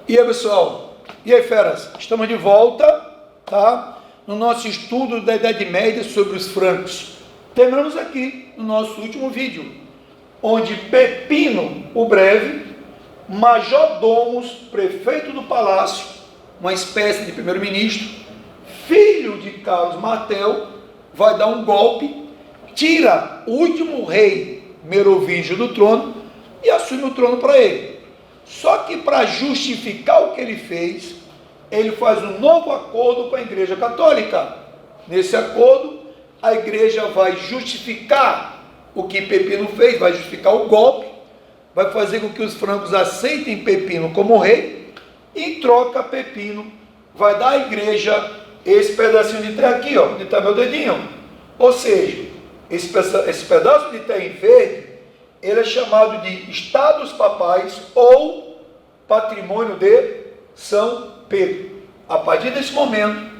E aí, pessoal? E aí, feras? Estamos de volta, tá? No nosso estudo da Idade Média sobre os francos. Terminamos aqui no nosso último vídeo, onde Pepino o Breve, majordomos, prefeito do palácio, uma espécie de primeiro-ministro, filho de Carlos Martel, vai dar um golpe, tira o último rei merovingio do trono e assume o trono para ele. Só que para justificar o que ele fez, ele faz um novo acordo com a Igreja Católica. Nesse acordo, a Igreja vai justificar o que Pepino fez, vai justificar o golpe, vai fazer com que os francos aceitem Pepino como rei, e em troca Pepino vai dar à Igreja esse pedacinho de terra aqui, ó, onde está meu dedinho. Ou seja, esse pedaço de terra em verde, ele é chamado de Estados Papais ou Patrimônio de São Pedro. A partir desse momento,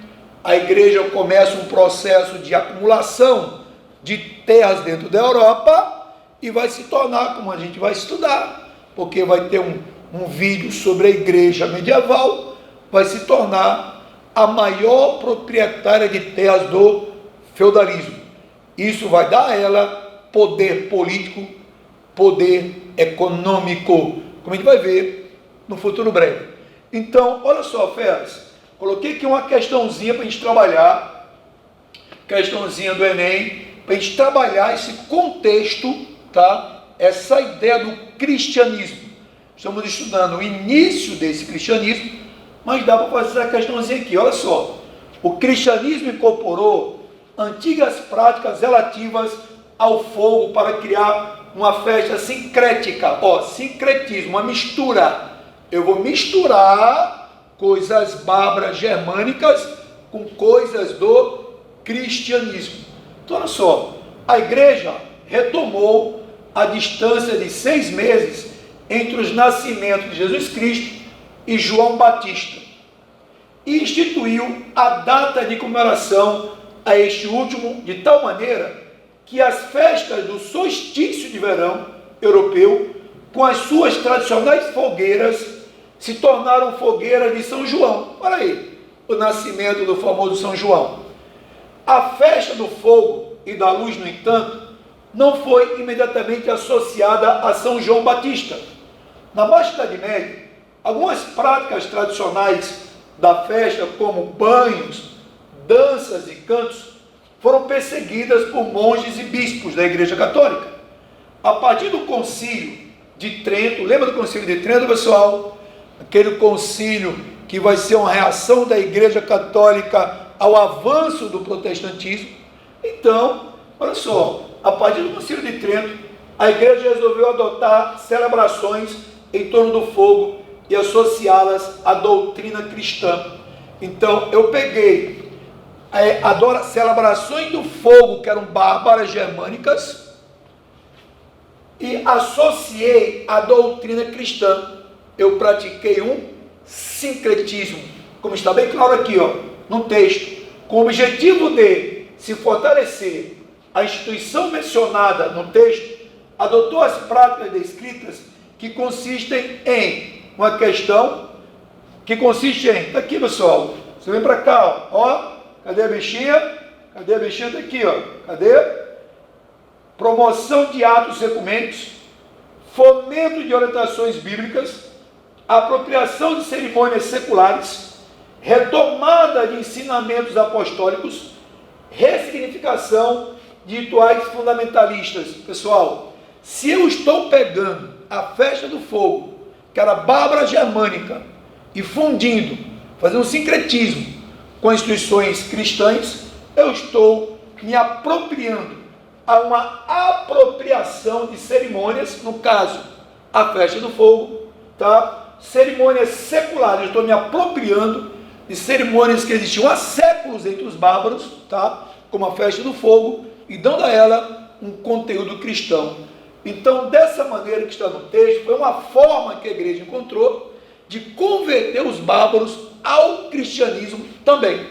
a Igreja começa um processo de acumulação de terras dentro da Europa e vai se tornar, como a gente vai estudar, porque vai ter um vídeo sobre a Igreja medieval, vai se tornar a maior proprietária de terras do feudalismo. Isso vai dar a ela poder político, poder econômico, como a gente vai ver no futuro breve. Então, olha só, feras, coloquei aqui uma questãozinha para a gente trabalhar, questãozinha do Enem, para a gente trabalhar esse contexto, tá? Essa ideia do cristianismo. Estamos estudando o início desse cristianismo, mas dá para fazer essa questãozinha aqui, olha só. O cristianismo incorporou antigas práticas relativas ao fogo para criar uma festa sincrética, ó, sincretismo, uma mistura. Eu vou misturar coisas bárbaras germânicas com coisas do cristianismo. Então, olha só, a Igreja retomou a distância de 6 meses entre os nascimentos de Jesus Cristo e João Batista e instituiu a data de comemoração a este último de tal maneira que as festas do solstício de verão europeu, com as suas tradicionais fogueiras, se tornaram fogueiras de São João. Olha aí, o nascimento do famoso São João. A festa do fogo e da luz, no entanto, não foi imediatamente associada a São João Batista. Na Baixa Idade Média, algumas práticas tradicionais da festa, como banhos, danças e cantos, foram perseguidas por monges e bispos da Igreja Católica. A partir do concílio de Trento, lembra do concílio de Trento, pessoal? Aquele concílio que vai ser uma reação da Igreja Católica ao avanço do protestantismo. Então, olha só, a partir do concílio de Trento, a Igreja resolveu adotar celebrações em torno do fogo e associá-las à doutrina cristã. Então, eu peguei celebrações do fogo, que eram bárbaras germânicas, e associei à doutrina cristã. Eu pratiquei um sincretismo, como está bem claro aqui, ó, no texto, com o objetivo de se fortalecer a instituição mencionada no texto, adotou as práticas descritas que consistem em uma questão, que consiste em, tá aqui, pessoal, você vem para cá, ó, cadê a bichinha? Cadê a bichinha? Está aqui, ó. Cadê? Promoção de atos ecumênicos, fomento de orientações bíblicas, apropriação de cerimônias seculares, retomada de ensinamentos apostólicos, ressignificação de rituais fundamentalistas. Pessoal, se eu estou pegando a festa do fogo, que era bárbara germânica, e fundindo, fazendo um sincretismo com instituições cristãs, eu estou me apropriando a uma apropriação de cerimônias, no caso, a festa do fogo, tá? Cerimônias seculares, eu estou me apropriando de cerimônias que existiam há séculos entre os bárbaros, tá? Como a festa do fogo, e dando a ela um conteúdo cristão. Então, dessa maneira que está no texto, foi uma forma que a Igreja encontrou de converter os bárbaros ao cristianismo também.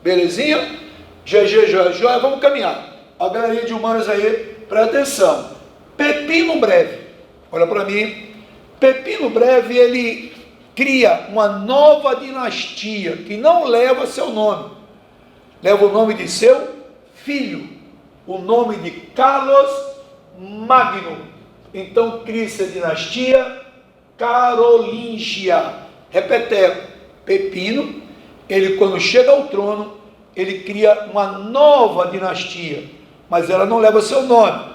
Belezinha? GG, joia, vamos caminhar. A galerinha de humanos aí, presta atenção. Pepino Breve, olha para mim. Pepino Breve, ele cria uma nova dinastia que não leva seu nome, leva o nome de seu filho, o nome de Carlos Magno. Então cria-se a dinastia carolíngia. Repeteco, Pepino, ele quando chega ao trono, ele cria uma nova dinastia, mas ela não leva seu nome,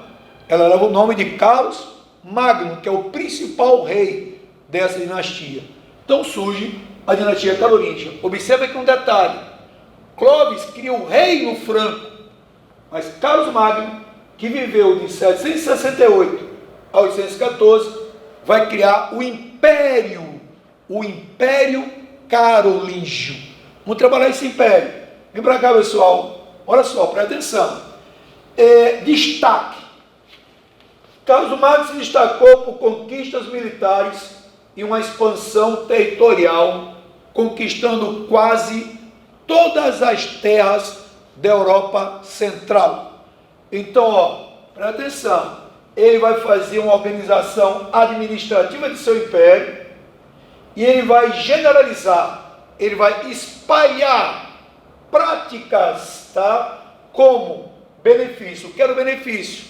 ela leva o nome de Carlos Magno, que é o principal rei dessa dinastia. Então surge a dinastia carolíngia. Observe aqui um detalhe: Clovis cria o reino franco, mas Carlos Magno, que viveu de 768 a 814, vai criar o Império Carolíngio. Vamos trabalhar esse império. Vem para cá, pessoal. Olha só, presta atenção. Destaque: Carlos Magno se destacou por conquistas militares e uma expansão territorial, conquistando quase todas as terras da Europa Central. Então, presta atenção, ele vai fazer uma organização administrativa de seu império e ele vai generalizar, ele vai espalhar práticas, como benefício. Quero benefício.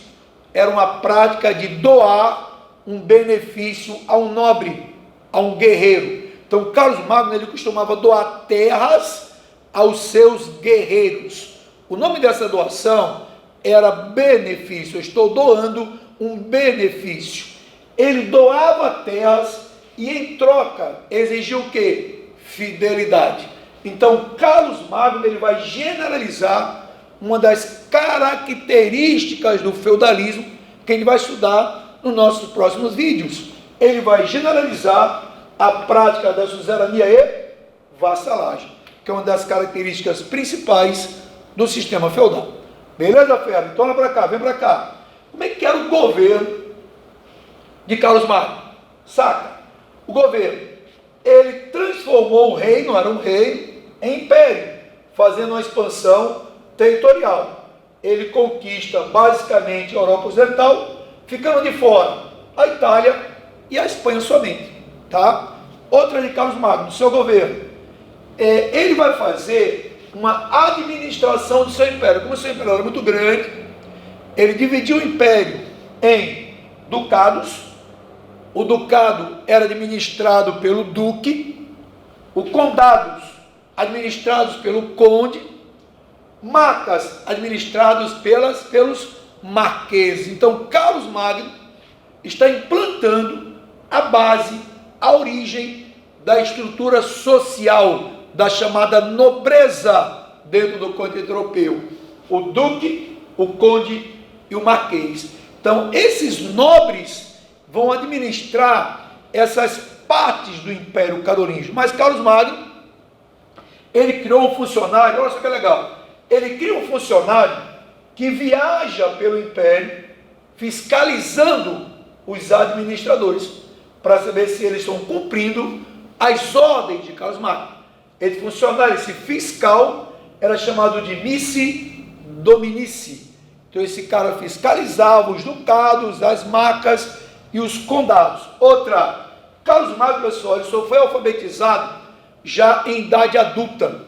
Era uma prática de doar um benefício a um nobre, a um guerreiro. Então, Carlos Magno, ele costumava doar terras aos seus guerreiros. O nome dessa doação era benefício. Eu estou doando um benefício. Ele doava terras e, em troca, exigia o quê? Fidelidade. Então, Carlos Magno, ele vai generalizar uma das características do feudalismo que a gente vai estudar nos nossos próximos vídeos. Ele vai generalizar a prática da suzerania e vassalagem, que é uma das características principais do sistema feudal. Beleza, fera? Então, olha para cá, vem para cá. Como é que era o governo de Carlos Magno? Saca? O governo, ele transformou o reino, era um reino, em império, fazendo uma expansão territorial. Ele conquista basicamente a Europa Ocidental, ficando de fora a Itália e a Espanha somente, tá? Outra de Carlos Magno, seu governo, ele vai fazer uma administração do seu império. Como o seu império era muito grande, ele dividiu o império em ducados. O ducado era administrado pelo duque, os condados administrados pelo conde, marcas administrados pelos marqueses. Então, Carlos Magno está implantando a base, a origem da estrutura social da chamada nobreza dentro do continente europeu. O duque, o conde e o marquês. Então, esses nobres vão administrar essas partes do Império Carolíngio. Mas Carlos Magno, ele criou um funcionário, olha só que legal, ele cria um funcionário que viaja pelo Império, fiscalizando os administradores, para saber se eles estão cumprindo as ordens de Carlos Magno. Esse funcionário, esse fiscal, era chamado de missi dominici. Então esse cara fiscalizava os ducados, as marcas e os condados. Outra, Carlos Magno, pessoal, ele só foi alfabetizado já em idade adulta,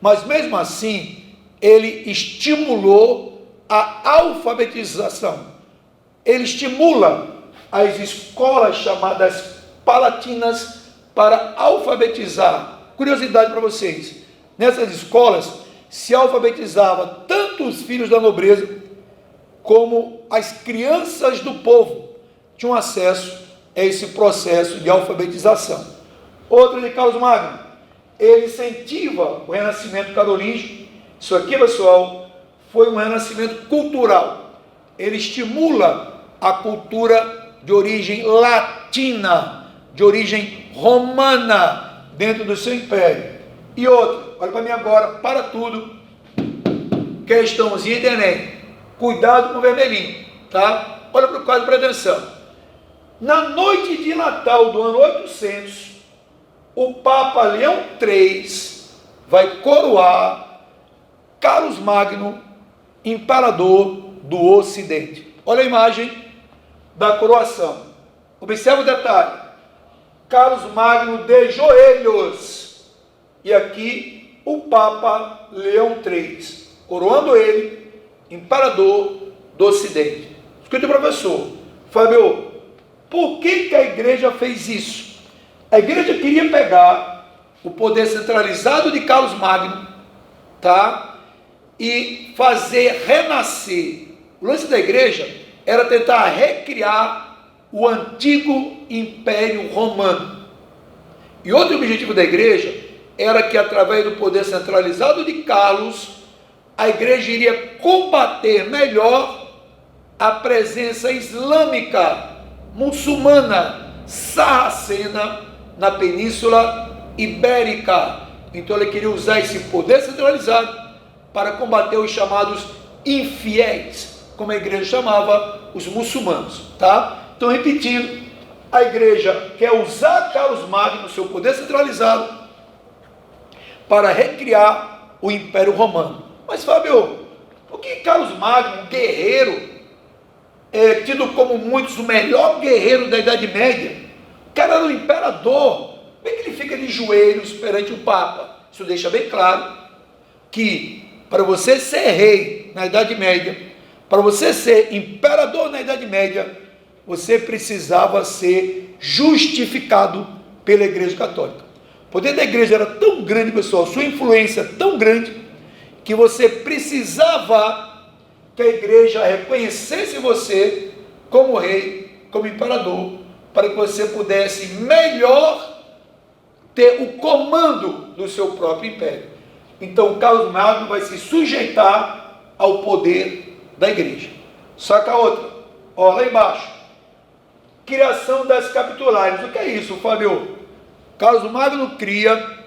mas mesmo assim ele estimulou a alfabetização. Ele estimula as escolas chamadas palatinas para alfabetizar. Curiosidade para vocês, nessas escolas se alfabetizava tanto os filhos da nobreza como as crianças do povo tinham acesso a esse processo de alfabetização. Outra de Carlos Magno, ele incentiva o renascimento carolíngio. Isso aqui, pessoal, foi um renascimento cultural. Ele estimula a cultura de origem latina, de origem romana, dentro do seu império. E outra, olha para mim agora, para tudo, questãozinha de Enem, cuidado com o vermelhinho, tá? Olha para o quadro, presta atenção. Na noite de Natal do ano 800, o Papa Leão III vai coroar Carlos Magno, imperador do Ocidente. Olha a imagem da coroação. Observe o detalhe. Carlos Magno de joelhos. E aqui o Papa Leão III, coroando ele imperador do Ocidente. Escute, professor Fábio, por que a igreja fez isso? A igreja queria pegar o poder centralizado de Carlos Magno, tá? E fazer renascer. O lance da igreja era tentar recriar o antigo Império Romano. E outro objetivo da igreja era que, através do poder centralizado de Carlos, a igreja iria combater melhor a presença islâmica, muçulmana, sarracena na Península Ibérica. Então ele queria usar esse poder centralizado para combater os chamados infiéis, como a igreja chamava os muçulmanos, tá? Então, repetindo, a igreja quer usar Carlos Magno, seu poder centralizado, para recriar o Império Romano. Mas, Fábio, por que Carlos Magno, um guerreiro, tido como muitos o melhor guerreiro da Idade Média, o cara era um imperador, como é que ele fica de joelhos perante o Papa? Isso deixa bem claro que, para você ser rei na Idade Média, para você ser imperador na Idade Média, você precisava ser justificado pela Igreja Católica. O poder da igreja era tão grande, pessoal, sua influência tão grande, que você precisava que a igreja reconhecesse você como rei, como imperador, para que você pudesse melhor ter o comando do seu próprio império. Então, Carlos Magno vai se sujeitar ao poder da igreja. Saca a outra, ó, lá embaixo, criação das capitulares. O que é isso, Fábio? Carlos Magno cria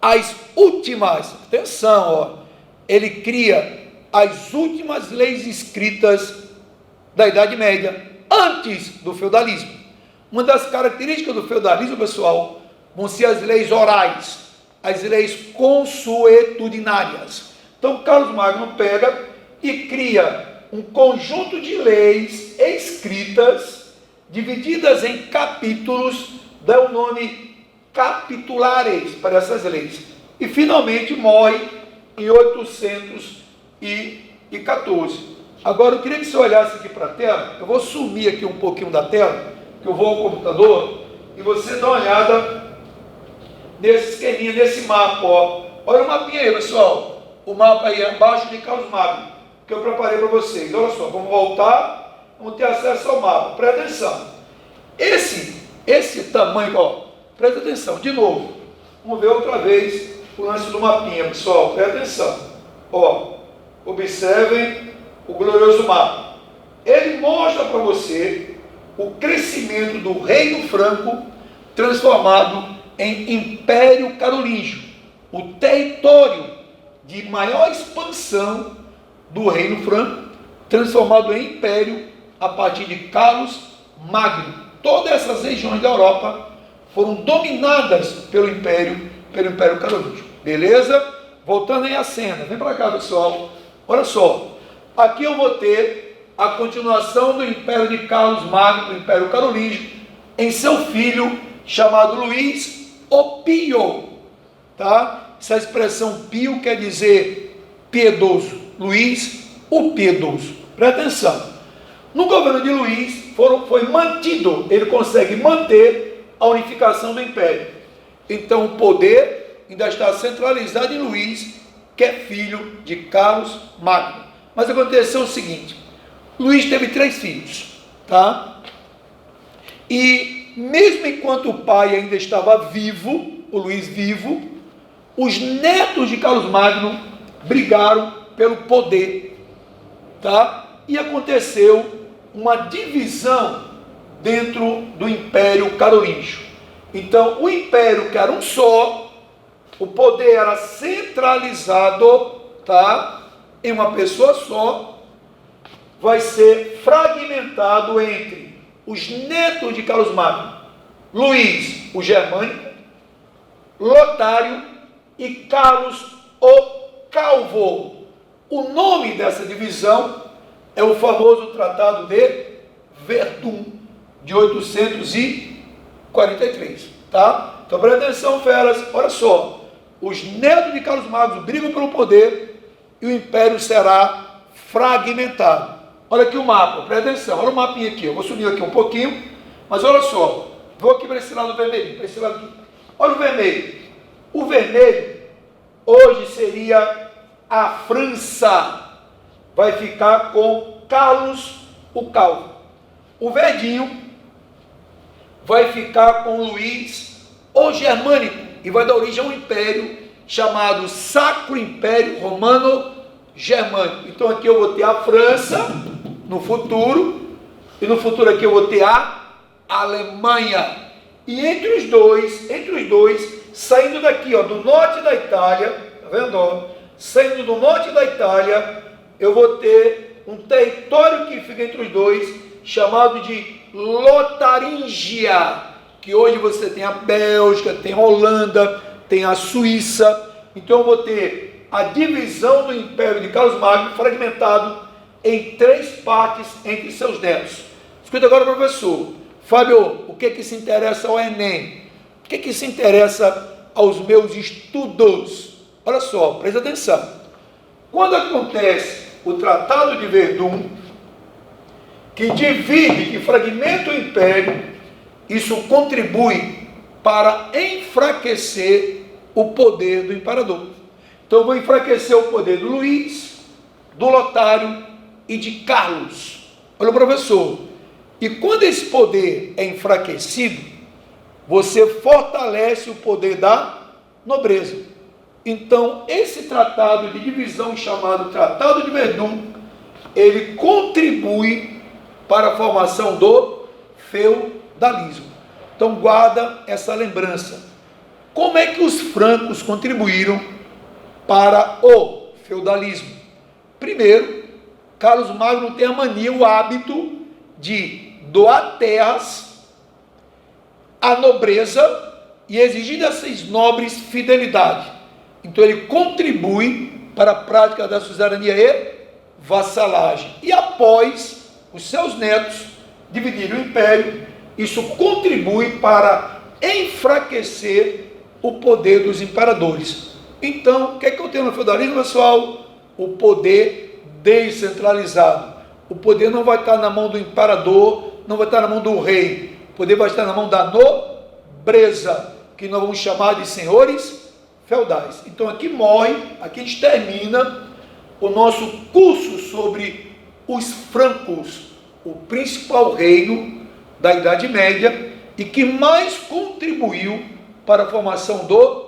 as últimas, atenção, ó, ele cria as últimas leis escritas da Idade Média, antes do feudalismo. Uma das características do feudalismo, pessoal, vão ser as leis orais, as leis consuetudinárias. Então, Carlos Magno pega e cria um conjunto de leis escritas, divididas em capítulos, dá o nome capitulares para essas leis. E finalmente morre em 814. Agora eu queria que você olhasse aqui para a tela. Eu vou sumir aqui um pouquinho da tela, que eu vou ao computador, e você dá uma olhada nesse esqueminha, nesse mapa, ó. Olha o mapinha aí, pessoal. O mapa aí abaixo de Carlos Magno, que eu preparei para vocês. Olha só, vamos voltar, vamos ter acesso ao mapa. Presta atenção. Esse tamanho, ó, presta atenção, de novo. Vamos ver outra vez o lance do mapinha, pessoal. Presta atenção. Ó, observem o glorioso mapa. Ele mostra para você o crescimento do Reino Franco transformado em Império Carolíngio, o território de maior expansão do Reino Franco, transformado em império a partir de Carlos Magno. Todas essas regiões da Europa foram dominadas pelo Império Carolíngio. Beleza? Voltando aí à cena, vem para cá, pessoal. Olha só, aqui eu vou ter a continuação do Império de Carlos Magno, do Império Carolíngio, em seu filho chamado Luís o Pio, tá? Essa expressão Pio quer dizer piedoso. Luís o Piedoso. Presta atenção. No governo de Luís foi mantido, ele consegue manter a unificação do império. Então o poder ainda está centralizado em Luís, que é filho de Carlos Magno. Mas aconteceu o seguinte: Luís teve 3 filhos, tá? E mesmo enquanto o pai ainda estava vivo, o Luís vivo, os netos de Carlos Magno brigaram pelo poder, tá? E aconteceu uma divisão dentro do Império Carolíngio. Então, o império, que era um só, o poder era centralizado, tá? Em uma pessoa só, vai ser fragmentado entre os netos de Carlos Magno, Luís o Germânico, Lotário e Carlos o Calvo. O nome dessa divisão é o famoso Tratado de Verdun, de 814. 43, tá? Então presta atenção, feras, olha só, os netos de Carlos Magno brigam pelo poder e o império será fragmentado. Olha aqui o mapa, presta atenção, olha o mapinha aqui, eu vou subir aqui um pouquinho, mas olha só, vou aqui para esse lado vermelho, para esse lado aqui, olha o vermelho hoje seria a França, vai ficar com Carlos o Calvo. O verdinho vai ficar com Luís o Germânico e vai dar origem a um império chamado Sacro Império Romano Germânico. Então aqui eu vou ter a França no futuro e no futuro aqui eu vou ter a Alemanha. E entre os dois, saindo daqui, ó, do norte da Itália, tá vendo? Ó? Saindo do norte da Itália, eu vou ter um território que fica entre os dois, chamado de Lotaríngia, que hoje você tem a Bélgica, tem a Holanda, tem a Suíça. Então eu vou ter a divisão do Império de Carlos Magno fragmentado em 3 partes entre seus netos. Escuta agora, professor. Fábio, o que se interessa ao Enem? O que se interessa aos meus estudos? Olha só, presta atenção. Quando acontece o Tratado de Verdun, que divide, que fragmenta o Império, isso contribui para enfraquecer o poder do imperador. Então eu vou enfraquecer o poder do Luís, do Lotário e de Carlos. Olha, professor, e quando esse poder é enfraquecido, você fortalece o poder da nobreza. Então, esse tratado de divisão chamado Tratado de Verdun, ele contribui para a formação do feudalismo. Então, guarda essa lembrança. Como é que os francos contribuíram para o feudalismo? Primeiro, Carlos Magno tem a mania, o hábito de doar terras à nobreza e exigir desses nobres fidelidade. Então ele contribui para a prática da suzerania e vassalagem. E após os seus netos dividirem o império, isso contribui para enfraquecer o poder dos imperadores. Então, o que é que eu tenho no feudalismo, pessoal? O poder descentralizado. O poder não vai estar na mão do imperador, não vai estar na mão do rei. O poder vai estar na mão da nobreza, que nós vamos chamar de senhores feudais. Então aqui morre, aqui a gente termina o nosso curso sobre os francos, o principal reino da Idade Média e que mais contribuiu para a formação do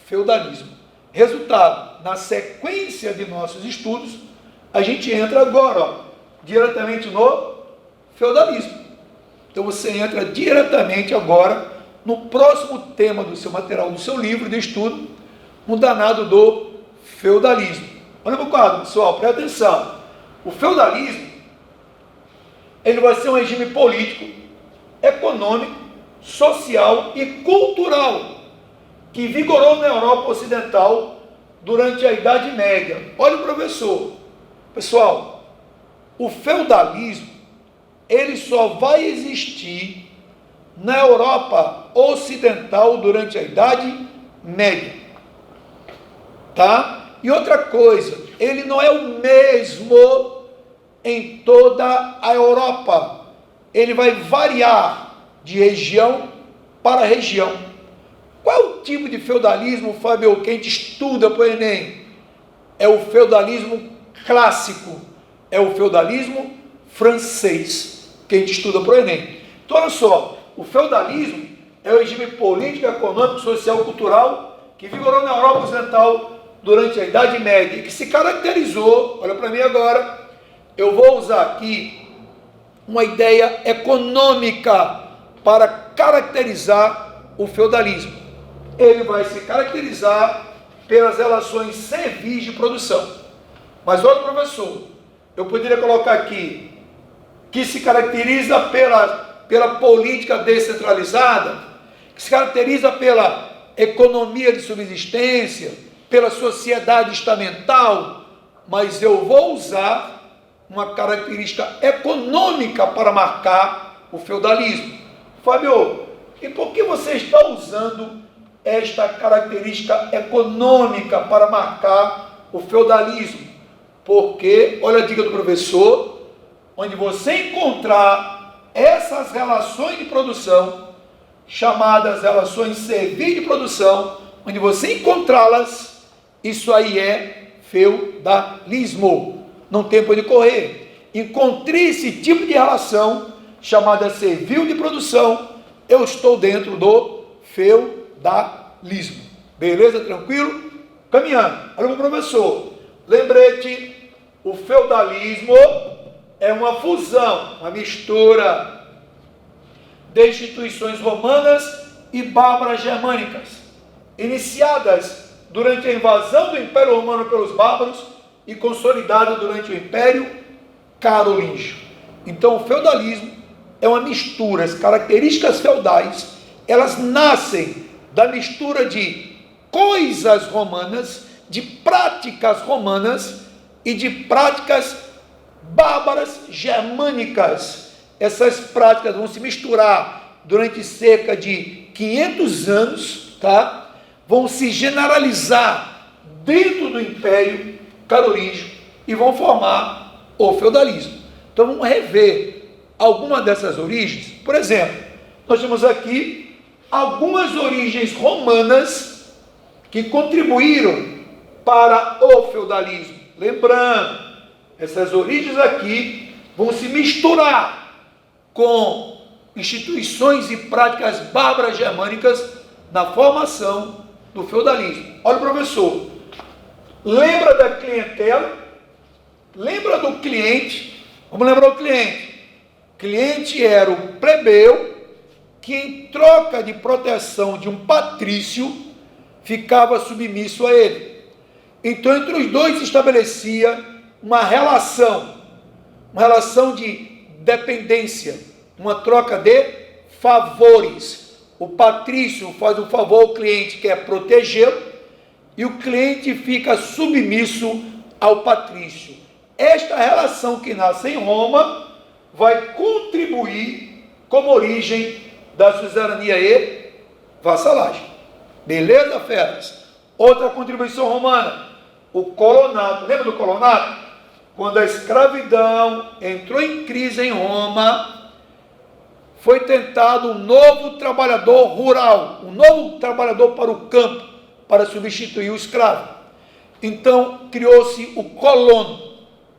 feudalismo. Resultado, na sequência de nossos estudos, a gente entra agora, ó, diretamente no feudalismo. Então você entra diretamente agora no próximo tema do seu material, do seu livro de estudo, no danado do feudalismo. Olha para o quadro, pessoal, presta atenção. O feudalismo, ele vai ser um regime político, econômico, social e cultural que vigorou na Europa Ocidental durante a Idade Média. Olha o professor. Pessoal, o feudalismo, ele só vai existir na Europa Ocidental durante a Idade Média. Tá? E outra coisa, ele não é o mesmo em toda a Europa. Ele vai variar de região para região. Qual é o tipo de feudalismo, Fábio, que a gente estuda para o Enem? É o feudalismo clássico, é o feudalismo francês, que a gente estuda para o Enem. Então, olha só, o feudalismo é o regime político, econômico, social e cultural que vigorou na Europa Ocidental durante a Idade Média e que se caracterizou, olha para mim agora, eu vou usar aqui uma ideia econômica para caracterizar o feudalismo. Ele vai se caracterizar pelas relações servis de produção. Mas olha, professor, eu poderia colocar aqui que se caracteriza pela política descentralizada, que se caracteriza pela economia de subsistência, pela sociedade estamental, mas eu vou usar uma característica econômica para marcar o feudalismo. Fábio, E por que você está usando esta característica econômica para marcar o feudalismo? Porque, olha a dica do professor, onde você encontrar essas relações de produção, chamadas relações servil de produção, onde você encontrá-las, isso aí é feudalismo. Não tem por onde correr. Encontrei esse tipo de relação, chamada servil de produção, eu estou dentro do feudalismo. Beleza? Tranquilo? Caminhando. Olha o professor. Lembrete, o feudalismo é uma fusão, uma mistura de instituições romanas e bárbaras germânicas, iniciadas durante a invasão do Império Romano pelos bárbaros e consolidada durante o Império Carolíngio. Então, o feudalismo é uma mistura, as características feudais, elas nascem da mistura de coisas romanas, de práticas romanas e de práticas bárbaras germânicas. Essas práticas vão se misturar durante cerca de 500 anos, tá? Vão se generalizar dentro do Império Carolíngio e vão formar o feudalismo. Então vamos rever algumas dessas origens. Por exemplo, nós temos aqui algumas origens romanas que contribuíram para o feudalismo. Lembrando, essas origens aqui vão se misturar com instituições e práticas bárbaras germânicas na formação do feudalismo. Olha o professor, lembra da clientela? Lembra do cliente? Vamos lembrar o cliente. O cliente era o plebeu que, em troca de proteção de um patrício, ficava submisso a ele. Então, entre os dois se estabelecia uma relação de dependência, uma troca de favores. O patrício faz um favor ao cliente, que é protegê-lo, e o cliente fica submisso ao patrício. Esta relação que nasce em Roma vai contribuir como origem da suzerania e vassalagem. Beleza, feras? Outra contribuição romana, o colonato. Lembra do colonato? Quando a escravidão entrou em crise em Roma, foi tentado um novo trabalhador rural, um novo trabalhador para o campo, para substituir o escravo. Então, criou-se o colono.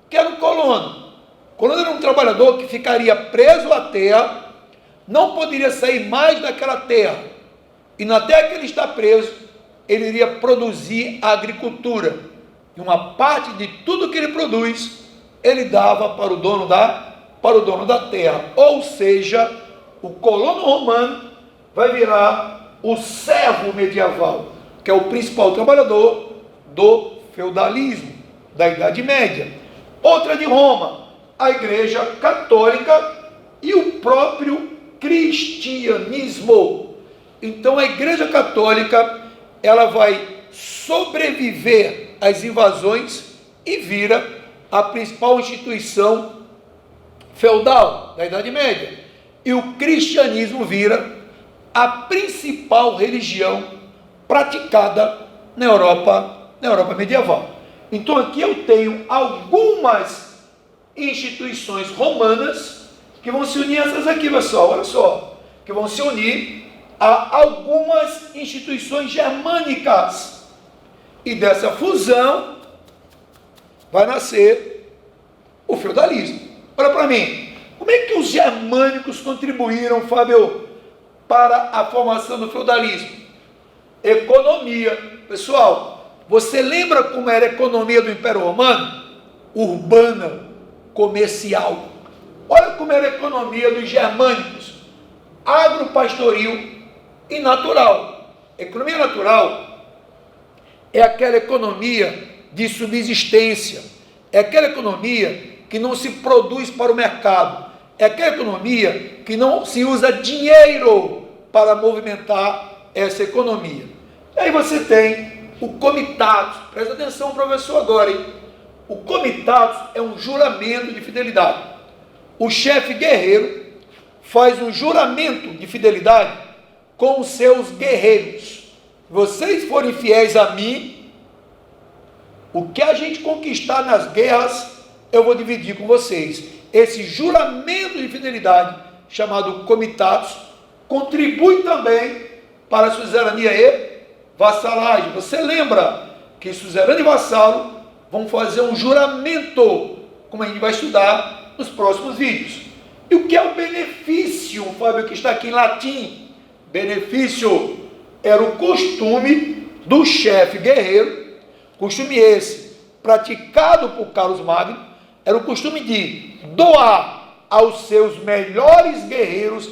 O que era o colono? O colono era um trabalhador que ficaria preso à terra, não poderia sair mais daquela terra, e na terra que ele está preso, ele iria produzir a agricultura, e uma parte de tudo que ele produz, ele dava para o dono da terra. Ou seja, o colono romano vai virar o servo medieval, que é o principal trabalhador do feudalismo, da Idade Média. Outra de Roma, a Igreja Católica e o próprio cristianismo. Então, a Igreja Católica, ela vai sobreviver às invasões e vira a principal instituição feudal da Idade Média. E o cristianismo vira a principal religião praticada na Europa medieval. Então aqui eu tenho algumas instituições romanas que vão se unir a essas aqui, pessoal, olha só, que vão se unir a algumas instituições germânicas. E dessa fusão vai nascer o feudalismo. Olha para mim, como é que os germânicos contribuíram, Fábio, para a formação do feudalismo? Economia. Pessoal, você lembra como era a economia do Império Romano? Urbana, comercial. Olha como era a economia dos germânicos. Agropastoril e natural. Economia natural é aquela economia de subsistência, é aquela economia que não se produz para o mercado, é aquela economia que não se usa dinheiro para movimentar essa economia. E aí você tem o comitatus, presta atenção, professor, agora, hein? O comitatus é um juramento de fidelidade. O chefe guerreiro faz um juramento de fidelidade com os seus guerreiros. Se vocês forem fiéis a mim, o que a gente conquistar nas guerras, eu vou dividir com vocês. Esse juramento de fidelidade, chamado comitatus, contribui também para a suzerania e vassalagem. Você lembra que suzerano e vassalo vão fazer um juramento, como a gente vai estudar nos próximos vídeos. E o que é o benefício, Fábio, que está aqui em latim? Benefício era o costume do chefe guerreiro, costume esse praticado por Carlos Magno, era o costume de doar aos seus melhores guerreiros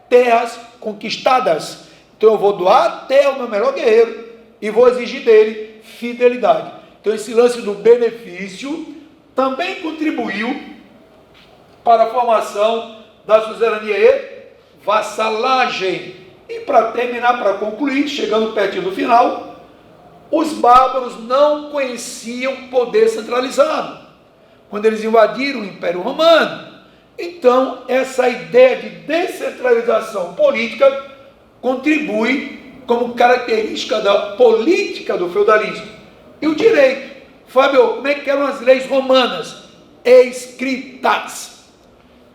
terras conquistadas. Então eu vou doar até o meu melhor guerreiro e vou exigir dele fidelidade. Então esse lance do benefício também contribuiu para a formação da suzerania e vassalagem. E para terminar, para concluir, chegando perto do final, os bárbaros não conheciam poder centralizado quando eles invadiram o Império Romano. Então, essa ideia de descentralização política contribui como característica da política do feudalismo. E o direito? Fábio, como é que eram as leis romanas? Escritas.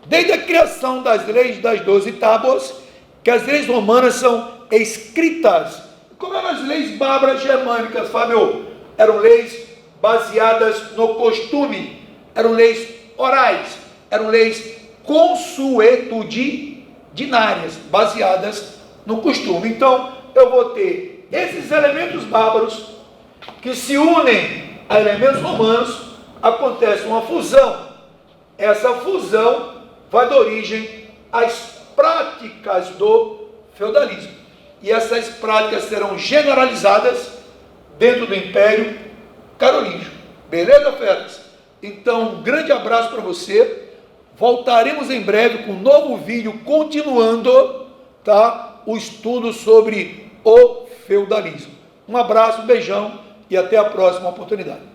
Desde a criação das leis das 12 tábuas, que as leis romanas são escritas. Como eram as leis bárbaras germânicas, Fábio? Eram leis baseadas no costume, eram leis orais, eram leis consuetudinárias, baseadas no costume. Então, eu vou ter esses elementos bárbaros que se unem a elementos romanos, acontece uma fusão. Essa fusão vai dar origem às práticas do feudalismo. E essas práticas serão generalizadas dentro do Império Carolíngio. Beleza, feras? Então, um grande abraço para você. Voltaremos em breve com um novo vídeo, continuando, tá, o estudo sobre o feudalismo. Um abraço, um beijão e até a próxima oportunidade.